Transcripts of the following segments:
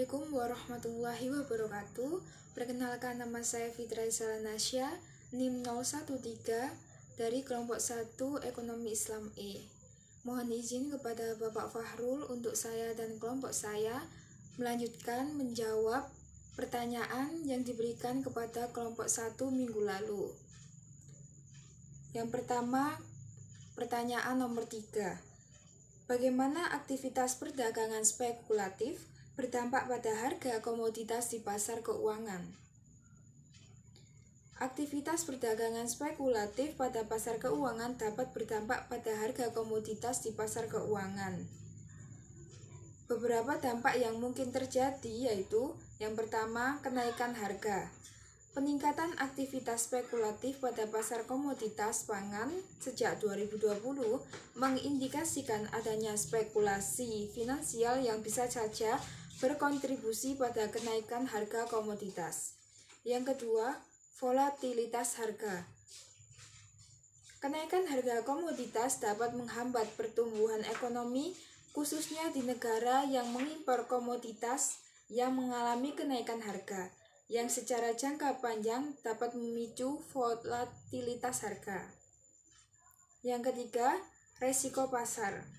Assalamualaikum warahmatullahi wabarakatuh. Perkenalkan, nama saya Fitra Isalanasya, NIM 013 dari kelompok 1 Ekonomi Islam E. Mohon izin kepada Bapak Fahrul untuk saya dan kelompok saya melanjutkan menjawab pertanyaan yang diberikan kepada kelompok 1 minggu lalu. Yang pertama, pertanyaan nomor 3. Bagaimana aktivitas perdagangan spekulatif berdampak pada harga komoditas di pasar keuangan? Aktivitas perdagangan spekulatif pada pasar keuangan dapat berdampak pada harga komoditas di pasar keuangan. Beberapa dampak yang mungkin terjadi yaitu: yang pertama, kenaikan harga. Peningkatan aktivitas spekulatif pada pasar komoditas pangan sejak 2020 mengindikasikan adanya spekulasi finansial yang bisa saja berkontribusi pada kenaikan harga komoditas. Yang kedua, volatilitas harga. Kenaikan harga komoditas dapat menghambat pertumbuhan ekonomi, khususnya di negara yang mengimpor komoditas yang mengalami kenaikan harga, yang secara jangka panjang dapat memicu volatilitas harga. Yang ketiga, resiko pasar.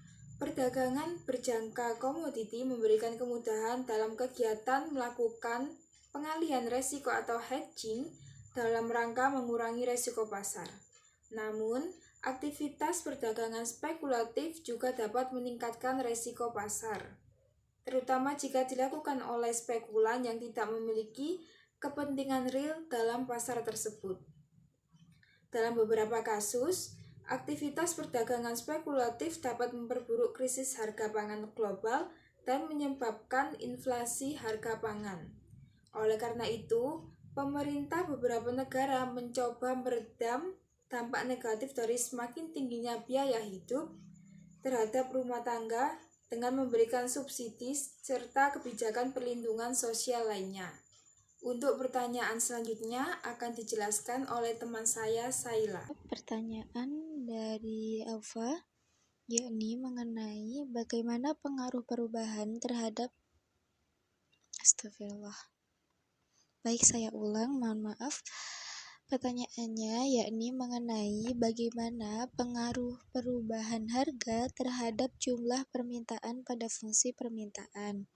Perdagangan berjangka komoditi memberikan kemudahan dalam kegiatan melakukan pengalihan resiko atau hedging dalam rangka mengurangi resiko pasar. Namun, aktivitas perdagangan spekulatif juga dapat meningkatkan resiko pasar, terutama jika dilakukan oleh spekulan yang tidak memiliki kepentingan real dalam pasar tersebut. Dalam beberapa kasus, aktivitas perdagangan spekulatif dapat memperburuk krisis harga pangan global dan menyebabkan inflasi harga pangan. Oleh karena itu, pemerintah beberapa negara mencoba meredam dampak negatif dari semakin tingginya biaya hidup terhadap rumah tangga dengan memberikan subsidi serta kebijakan perlindungan sosial lainnya. Untuk pertanyaan selanjutnya akan dijelaskan oleh teman saya, Saila. Pertanyaan dari Alfa, yakni mengenai bagaimana pengaruh perubahan terhadap Astagfirullah. Baik, saya ulang, mohon maaf. Pertanyaannya yakni mengenai bagaimana pengaruh perubahan harga terhadap jumlah permintaan pada fungsi permintaan.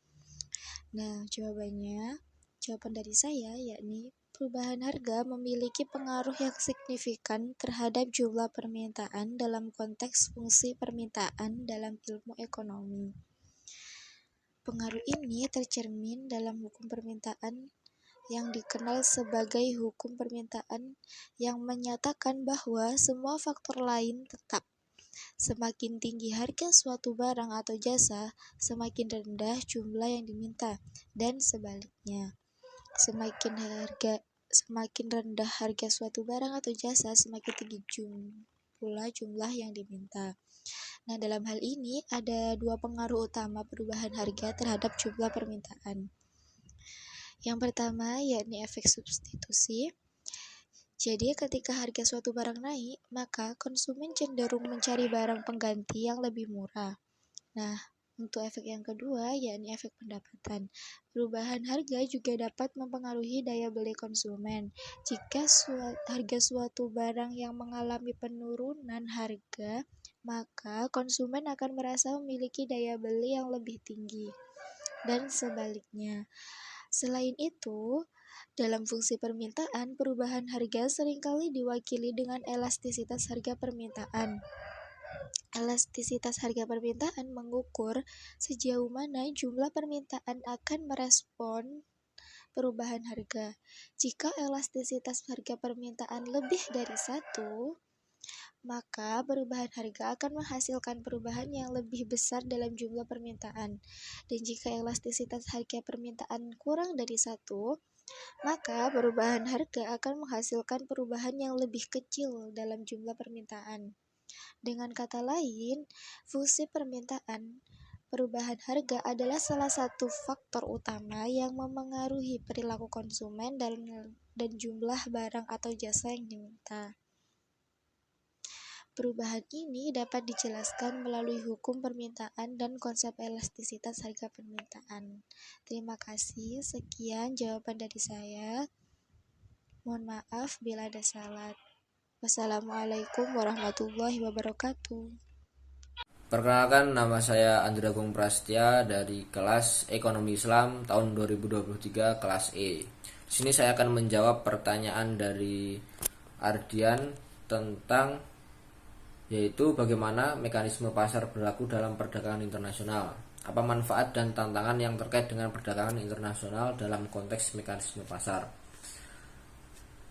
Nah, jawaban dari saya yakni perubahan harga memiliki pengaruh yang signifikan terhadap jumlah permintaan dalam konteks fungsi permintaan dalam ilmu ekonomi. Pengaruh ini tercermin dalam hukum permintaan yang dikenal sebagai hukum permintaan, yang menyatakan bahwa semua faktor lain tetap. Semakin tinggi harga suatu barang atau jasa, semakin rendah jumlah yang diminta, dan sebaliknya. Semakin rendah harga suatu barang atau jasa, semakin tinggi pula jumlah yang diminta. Nah, dalam hal ini ada dua pengaruh utama perubahan harga terhadap jumlah permintaan. Yang pertama yakni efek substitusi. Jadi ketika harga suatu barang naik, maka konsumen cenderung mencari barang pengganti yang lebih murah. Nah, untuk efek yang kedua, yakni efek pendapatan. Perubahan harga juga dapat mempengaruhi daya beli konsumen. Jika harga suatu barang yang mengalami penurunan harga, maka konsumen akan merasa memiliki daya beli yang lebih tinggi, dan sebaliknya. Selain itu, dalam fungsi permintaan, perubahan harga seringkali diwakili dengan elastisitas harga permintaan. Elastisitas harga permintaan mengukur sejauh mana jumlah permintaan akan merespon perubahan harga. Jika elastisitas harga permintaan lebih dari 1, maka perubahan harga akan menghasilkan perubahan yang lebih besar dalam jumlah permintaan. Dan jika elastisitas harga permintaan kurang dari 1, maka perubahan harga akan menghasilkan perubahan yang lebih kecil dalam jumlah permintaan. Dengan kata lain, fungsi permintaan perubahan harga adalah salah satu faktor utama yang memengaruhi perilaku konsumen dan jumlah barang atau jasa yang diminta. Perubahan ini dapat dijelaskan melalui hukum permintaan dan konsep elastisitas harga permintaan. Terima kasih, sekian jawaban dari saya. Mohon maaf bila ada salah. Wassalamualaikum warahmatullahi wabarakatuh. Perkenalkan, nama saya Andra Agung Prasetya dari kelas Ekonomi Islam tahun 2023 kelas E. Di sini saya akan menjawab pertanyaan dari Ardian tentang yaitu bagaimana mekanisme pasar berlaku dalam perdagangan internasional. Apa manfaat dan tantangan yang terkait dengan perdagangan internasional dalam konteks mekanisme pasar?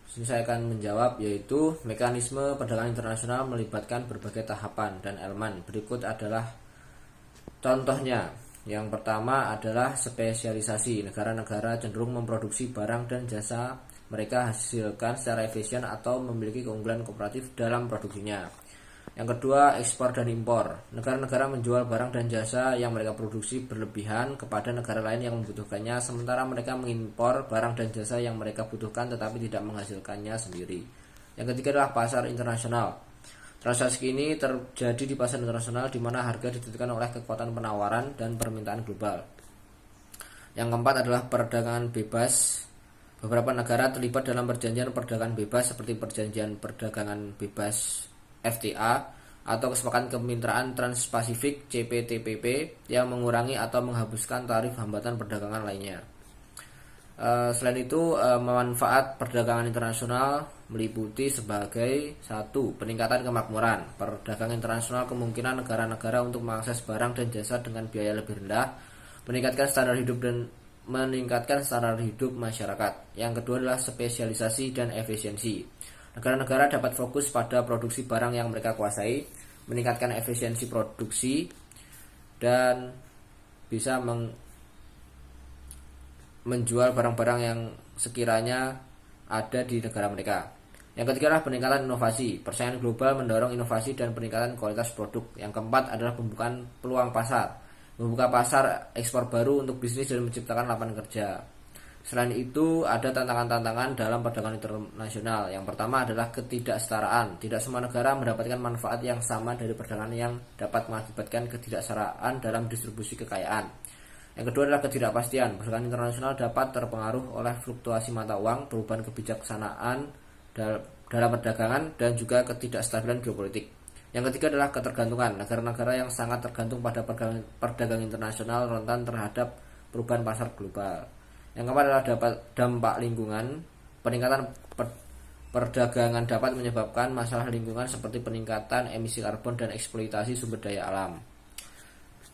Di sini saya akan menjawab yaitu mekanisme perdagangan internasional melibatkan berbagai tahapan dan elemen. Berikut adalah contohnya. Yang pertama adalah spesialisasi. Negara-negara cenderung memproduksi barang dan jasa mereka hasilkan secara efisien atau memiliki keunggulan komparatif dalam produksinya. Yang kedua, ekspor dan impor. Negara-negara menjual barang dan jasa yang mereka produksi berlebihan kepada negara lain yang membutuhkannya, sementara mereka mengimpor barang dan jasa yang mereka butuhkan tetapi tidak menghasilkannya sendiri. Yang ketiga adalah pasar internasional. Transaksi ini terjadi di pasar internasional di mana harga ditentukan oleh kekuatan penawaran dan permintaan global. Yang keempat adalah perdagangan bebas. Beberapa negara terlibat dalam perjanjian perdagangan bebas seperti perjanjian perdagangan bebas FTA atau kesepakatan kemitraan Trans-Pasifik CPTPP yang mengurangi atau menghapuskan tarif hambatan perdagangan lainnya. Selain itu, manfaat perdagangan internasional meliputi sebagai satu, peningkatan kemakmuran. Perdagangan internasional kemungkinan negara-negara untuk mengakses barang dan jasa dengan biaya lebih rendah, meningkatkan standar hidup masyarakat. Yang kedua adalah spesialisasi dan efisiensi. Negara-negara dapat fokus pada produksi barang yang mereka kuasai, meningkatkan efisiensi produksi, dan bisa menjual barang-barang yang sekiranya ada di negara mereka. Yang ketiga adalah peningkatan inovasi. Persaingan global mendorong inovasi dan peningkatan kualitas produk. Yang keempat adalah pembukaan peluang pasar. Membuka pasar ekspor baru untuk bisnis dan menciptakan lapangan kerja. Selain itu, ada tantangan-tantangan dalam perdagangan internasional. Yang pertama adalah ketidaksetaraan. Tidak semua negara mendapatkan manfaat yang sama dari perdagangan yang dapat mengakibatkan ketidaksetaraan dalam distribusi kekayaan. Yang kedua adalah ketidakpastian. Perdagangan internasional dapat terpengaruh oleh fluktuasi mata uang, perubahan kebijaksanaan dalam perdagangan, dan juga ketidakstabilan geopolitik. Yang ketiga adalah ketergantungan. Negara-negara yang sangat tergantung pada perdagangan internasional rentan terhadap perubahan pasar global. Yang keempat adalah dampak lingkungan. Peningkatan perdagangan dapat menyebabkan masalah lingkungan seperti peningkatan emisi karbon dan eksploitasi sumber daya alam.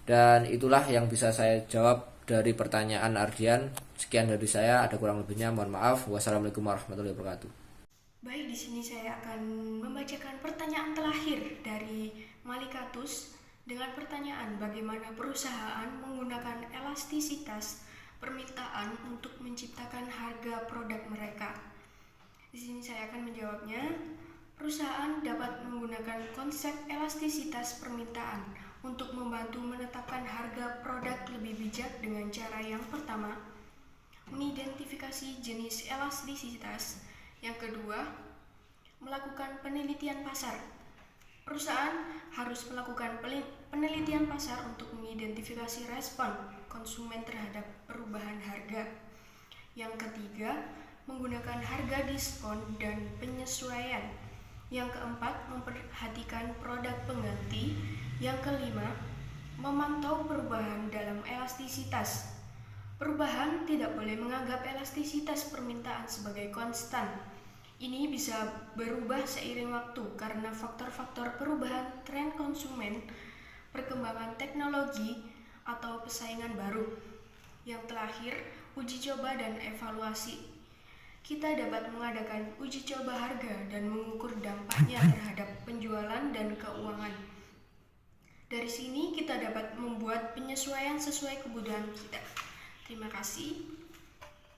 Dan itulah yang bisa saya jawab dari pertanyaan Ardian. Sekian dari saya, ada kurang lebihnya mohon maaf. Wassalamualaikum warahmatullahi wabarakatuh. Baik, di sini saya akan membacakan pertanyaan terakhir dari Malikatus dengan pertanyaan bagaimana perusahaan menggunakan elastisitas permintaan untuk menciptakan harga produk mereka. Di sini saya akan menjawabnya. Perusahaan dapat menggunakan konsep elastisitas permintaan untuk membantu menetapkan harga produk lebih bijak dengan cara yang pertama, mengidentifikasi jenis elastisitas. Yang kedua, melakukan penelitian pasar. Perusahaan harus melakukan penelitian pasar untuk mengidentifikasi respon konsumen terhadap perubahan harga. Yang ketiga, menggunakan harga diskon dan penyesuaian. Yang keempat, memperhatikan produk pengganti. Yang kelima, memantau perubahan dalam elastisitas. Perubahan tidak boleh menganggap elastisitas permintaan sebagai konstan. Ini bisa berubah seiring waktu karena faktor-faktor perubahan tren konsumen, perkembangan teknologi, atau persaingan baru. Yang terakhir, uji coba dan evaluasi. Kita dapat mengadakan uji coba harga dan mengukur dampaknya terhadap penjualan dan keuangan. Dari sini kita dapat membuat penyesuaian sesuai kebutuhan kita. Terima kasih.